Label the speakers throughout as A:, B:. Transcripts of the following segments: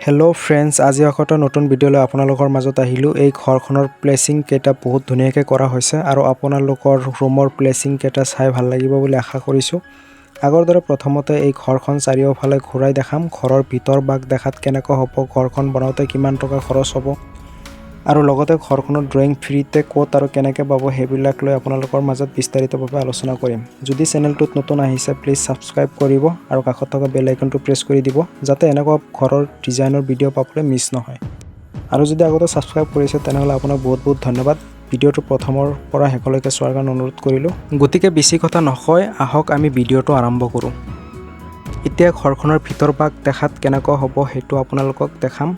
A: Hello' friends, আজি আকৌ নতুন ভিডিঅ'লৈ আপোনালোকৰ মাজত আহিলোঁ। এই ঘৰখনৰ প্লেচিং কেইটা বহুত ধুনীয়াকৈ কৰা হৈছে আৰু আপোনালোকৰ ৰুমৰ প্লেচিং কেইটা চাই ভাল লাগিব বুলি আশা কৰিছোঁ। আগৰ দৰে প্ৰথমতে এই ঘৰখন চাৰিওফালে ঘূৰাই দেখাম। ঘৰৰ ভিতৰ ভাগ দেখাত কেনেকুৱা হ'ব, ঘৰখন বনাওঁতে কিমান টকা খৰচ হ'ব আৰু লগতে ঘৰখনৰ ড্ৰয়িং ফ্ৰীতে ক'ত আৰু কেনেকৈ পাব সেইবিলাক লৈ আপোনালোকৰ মাজত বিস্তাৰিতভাৱে আলোচনা কৰিম। যদি চেনেলটোত নতুন আহিছে প্লিজ ছাবস্ক্ৰাইব কৰিব আৰু কাষত থকা বেল আইকনটো প্ৰেছ কৰি দিব, যাতে এনেকুৱা ঘৰৰ ডিজাইনৰ ভিডিঅ' পাবলৈ মিছ নহয়। আৰু যদি আগতে ছাবস্ক্ৰাইব কৰিছে তেনেহ'লে আপোনাক বহুত বহুত ধন্যবাদ। ভিডিঅ'টো প্ৰথমৰ পৰা শেষলৈকে চোৱাৰ কাৰণে অনুৰোধ কৰিলোঁ। গতিকে বেছি কথা নকয়, আহক আমি ভিডিঅ'টো আৰম্ভ কৰোঁ। এতিয়া ঘৰখনৰ ভিতৰ ভাগ দেখাত কেনেকুৱা হ'ব সেইটো আপোনালোকক দেখাম।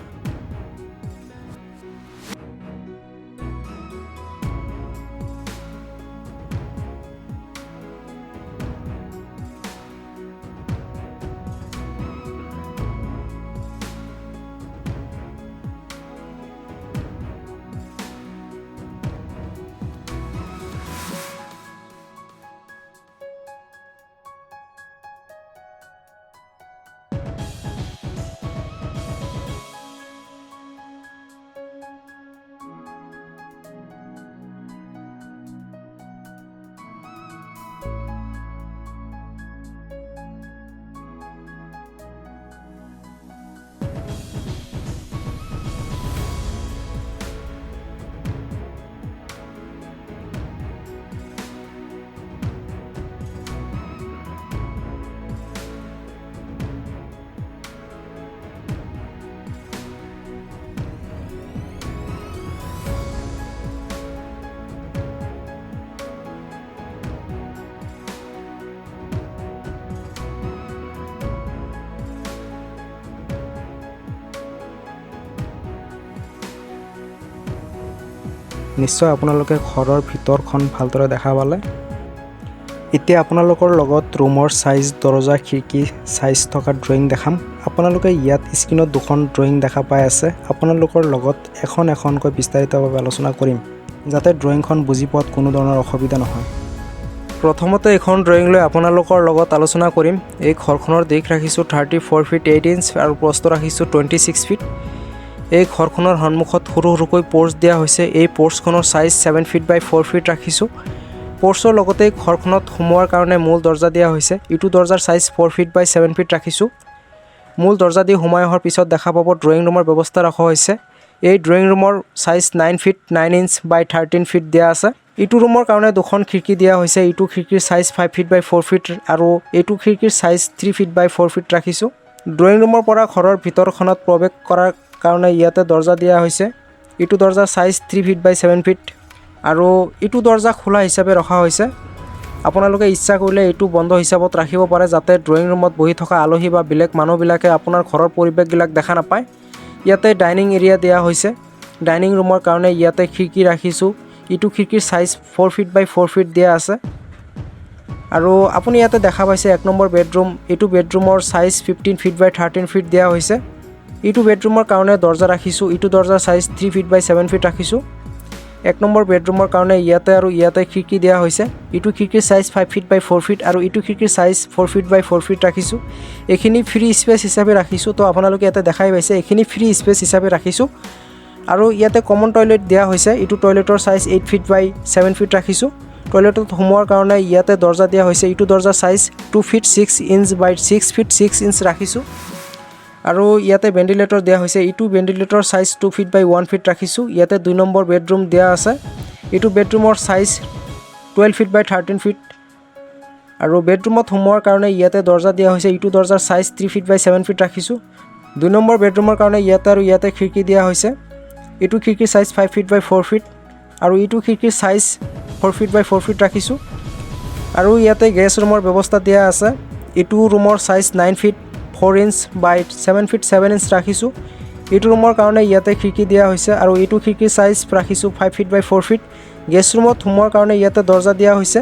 A: নিশ্চয় আপোনালোকে ঘৰৰ ভিতৰখন ভালদৰে দেখা পালে। এতিয়া আপোনালোকৰ লগত ৰুমৰ চাইজ, দৰজা, খিৰিকী চাইজ থকা ড্ৰয়িং দেখাম। আপোনালোকে ইয়াত স্ক্ৰীণত দুখন ড্ৰয়িং দেখা পাই আছে। আপোনালোকৰ লগত এখন এখনকৈ বিস্তাৰিতভাৱে আলোচনা কৰিম, যাতে ড্ৰয়িংখন বুজি পোৱাত কোনো ধৰণৰ অসুবিধা নহয়। প্ৰথমতে এখন ড্ৰয়িং লৈ আপোনালোকৰ লগত আলোচনা কৰিম। এই ঘৰখনৰ দিশ ৰাখিছোঁ 34 ফিট 8 ইঞ্চ আৰু প্ৰস্থ ৰাখিছোঁ 26 ফিট। এই ঘৰখনৰ সন্মুখত সৰু সৰুকৈ প'ৰ্চ দিয়া হৈছে। এই প'ৰ্চখনৰ চাইজ 7 ফিট বাই 4 ফিট ৰাখিছোঁ। প'ৰ্চৰ লগতে ঘৰখনত সোমোৱাৰ কাৰণে মূল দৰ্জা দিয়া হৈছে। ইটো দৰ্জাৰ চাইজ 4 ফিট বাই 7 ফিট ৰাখিছোঁ। মূল দৰ্জা দি সোমাই অহাৰ পিছত দেখা পাব ড্ৰয়িং ৰুমৰ ব্যৱস্থা ৰখা হৈছে। এই ড্ৰয়িং ৰুমৰ চাইজ 9 ফিট 9 ইঞ্চ বাই 13 ফিট দিয়া আছে। ইটো ৰুমৰ কাৰণে দুখন খিৰিকী দিয়া হৈছে। ইটো খিৰিকীৰ চাইজ 5 ফিট বাই 4 ফিট আৰু এইটো খিৰিকীৰ চাইজ 3 ফিট বাই 4 ফিট ৰাখিছোঁ। ড্ৰয়িং ৰুমৰ পৰা ঘৰৰ ভিতৰখনত প্ৰৱেশ কৰাৰ কাৰণে ইয়াতে দৰ্জা দিয়া হৈছে। ইটো দৰ্জাৰ চাইজ 3 ফিট বাই 7 ফিট আৰু ইটো দৰ্জা খোলা হিচাপে ৰখা হৈছে। আপোনালোকে ইচ্ছা কৰিলে এইটো বন্ধ হিচাপত ৰাখিব পাৰে, যাতে ড্ৰয়িং ৰুমত বহি থকা আলহী বা বেলেগ মানুহবিলাকে আপোনাৰ ঘৰৰ পৰিৱেশবিলাক দেখা নাপায়। ইয়াতে ডাইনিং এৰিয়া দিয়া হৈছে। ডাইনিং ৰুমৰ কাৰণে ইয়াতে খিৰিকী ৰাখিছোঁ। ইটো খিৰিকীৰ চাইজ 4 ফিট বাই 4 ফিট দিয়া আছে। আৰু আপুনি ইয়াতে দেখা পাইছে 1 নম্বৰ বেডৰুম। এইটো বেডৰুমৰ চাইজ 15 ফিট বাই 13 ফিট দিয়া হৈছে। ইটো বেডৰুমৰ কাৰণে দৰ্জা ৰাখিছোঁ। ইটো দৰ্জাৰ চাইজ 3 ফিট বাই 7 ফিট ৰাখিছোঁ। 1 নম্বৰ বেডৰুমৰ কাৰণে ইয়াতে আৰু ইয়াতে খিৰিকী দিয়া হৈছে। ইটো খিৰিকীৰ চাইজ 5 ফিট বাই 4 ফিট আৰু ইটো খিৰিকীৰ চাইজ 4 ফিট বাই 4 ফিট ৰাখিছোঁ। এইখিনি ফ্ৰী স্পেচ হিচাপে ৰাখিছোঁ। তো আপোনালোকে ইয়াতে দেখাই পাইছে এইখিনি ফ্ৰী স্পেচ হিচাপে ৰাখিছোঁ। আৰু ইয়াতে কমন টয়লেট দিয়া হৈছে। ইটো টয়লেটৰ চাইজ 8 ফিট বাই 7 ফিট ৰাখিছোঁ। টয়লেটত সোমোৱাৰ কাৰণে ইয়াতে দৰ্জা দিয়া হৈছে। ইটো দৰ্জাৰ size 2 feet 6 inch by 6 feet 6 inch ৰাখিছোঁ। আৰু ইয়াতে ভেণ্টিলেটৰ দিয়া হৈছে। ইটো ventilator size 2 feet by 1 feet ৰাখিছোঁ। ইয়াতে 2 নম্বৰ বেডৰুম দিয়া আছে। ইটো বেডৰুমৰ চাইজ 12 ফিট বাই 13 ফিট আৰু বেডৰুমত সোমোৱাৰ কাৰণে ইয়াতে দৰ্জা দিয়া হৈছে। ইটো দৰ্জাৰ চাইজ 3 ফিট বাই 7 ফিট ৰাখিছোঁ। 2 নম্বৰ বেডৰুমৰ কাৰণে ইয়াতে আৰু ইয়াতে খিৰিকী দিয়া হৈছে। ইটো খিৰিকীৰ চাইজ 5 ফিট বাই 4 ফিট আৰু ইটো খিৰিকীৰ চাইজ 4 ফিট বাই 4 ফিট ৰাখিছোঁ। আৰু ইয়াতে গেছ ৰুমৰ ব্যৱস্থা দিয়া আছে। ইটো ৰুমৰ চাইজ 9 ফিট 4 ইঞ্চ বাই 7 ফিট 7 ইঞ্চ ৰাখিছোঁ। এইটো ৰুমৰ কাৰণে ইয়াতে খিৰিকী দিয়া হৈছে আৰু এইটো খিৰিকীৰ চাইজ ৰাখিছোঁ 5 ফিট বাই 4 ফিট। গেছ ৰুমত সোমোৱাৰ কাৰণে ইয়াতে দৰ্জা দিয়া হৈছে।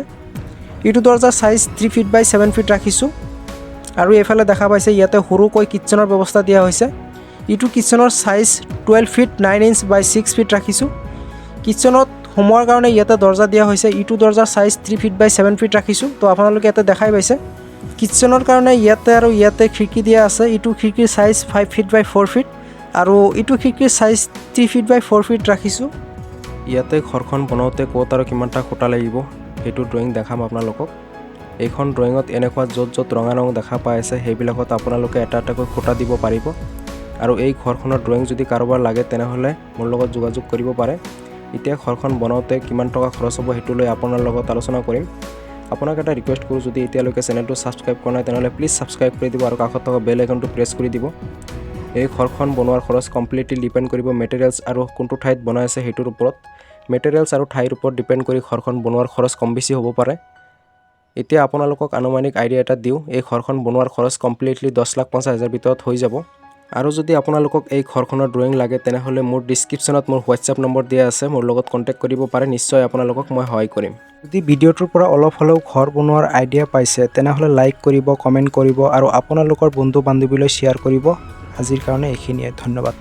A: এইটো দৰ্জাৰ চাইজ 3 ফিট বাই 7 ফিট ৰাখিছোঁ। আৰু এইফালে দেখা পাইছে ইয়াতে সৰুকৈ কিটচেনৰ ব্যৱস্থা দিয়া হৈছে। এইটো কিটচেনৰ size 12 fit 9 inch by 6 fit ৰাখিছোঁ। কিটচেনত সোমোৱাৰ কাৰণে ইয়াতে দৰ্জা দিয়া হৈছে। এইটো দৰ্জাৰ চাইজ 3 ফিট বাই 7 ফিট ৰাখিছোঁ। তো আপোনালোকে ইয়াতে দেখাই পাইছে কিটচেনৰ কাৰণে ইয়াতে আৰু ইয়াতে খিৰিকী দিয়া আছে। এইটো খিৰিকীৰ চাইজ 5 ফিট বাই 4 ফিট আৰু এইটো খিৰিকীৰ চাইজ 3 ফিট বাই 4 ফিট ৰাখিছোঁ। ইয়াতে ঘৰখন বনাওঁতে ক'ত আৰু কিমানটা খুঁটা লাগিব সেইটো ড্ৰয়িং দেখাম আপোনালোকক। এইখন ড্ৰয়িঙত এনেকুৱা য'ত ৰঙা ৰং দেখা পাই আছে সেইবিলাকত আপোনালোকে এটা এটাকৈ খুঁটা দিব পাৰিব। আৰু এই ঘৰখনৰ ড্ৰয়িং যদি কাৰোবাৰ লাগে তেনেহ'লে মোৰ লগত যোগাযোগ কৰিব পাৰে। এতিয়া ঘৰখন বনাওঁতে কিমান টকা খৰচ হ'ব সেইটো লৈ আপোনাৰ লগত আলোচনা কৰিম। আপোনাক এটা ৰিকুৱেষ্ট কৰোঁ, যদি এতিয়ালৈকে চেনেলটো ছাবস্ক্ৰাইব কৰা নাই তেনেহ'লে প্লিজ ছাবস্ক্ৰাইব কৰি দিব আৰু কাষত থকা বেল আইকনটো প্ৰেছ কৰি দিব। এই ঘৰখন বনোৱাৰ খৰচ কমপ্লিটলি ডিপেণ্ড কৰিব মেটেৰিয়েলছ আৰু কোনটো ঠাইত বনাই আছে সেইটোৰ ওপৰত। মেটেৰিয়েলছ আৰু ঠাইৰ ওপৰত ডিপেণ্ড কৰি ঘৰখন বনোৱাৰ খৰচ কম বেছি হ'ব পাৰে। এতিয়া আপোনালোকক আনুমানিক আইডিয়া এটা দিওঁ, এই ঘৰখন বনোৱাৰ খৰচ কমপ্লিটলি 10,50,000 ভিতৰত হৈ যাব। আৰু যদি আপোনালোকক এই ঘৰখনৰ ড্ৰয়িং লাগে তেনেহ'লে মোৰ ডিছক্ৰিপশ্যনত মোৰ হোৱাটছএপ নম্বৰ দিয়া আছে, মোৰ লগত কণ্টেক্ট কৰিব পাৰে, নিশ্চয় আপোনালোকক মই সহায় কৰিম। যদি ভিডিঅ'টোৰ পৰা অলপ হ'লেও ঘৰ বনোৱাৰ আইডিয়া পাইছে তেনেহ'লে লাইক কৰিব, কমেণ্ট কৰিব আৰু আপোনালোকৰ বন্ধু বান্ধৱীলৈ শ্বেয়াৰ কৰিব। আজিৰ কাৰণে এইখিনিয়ে, ধন্যবাদ।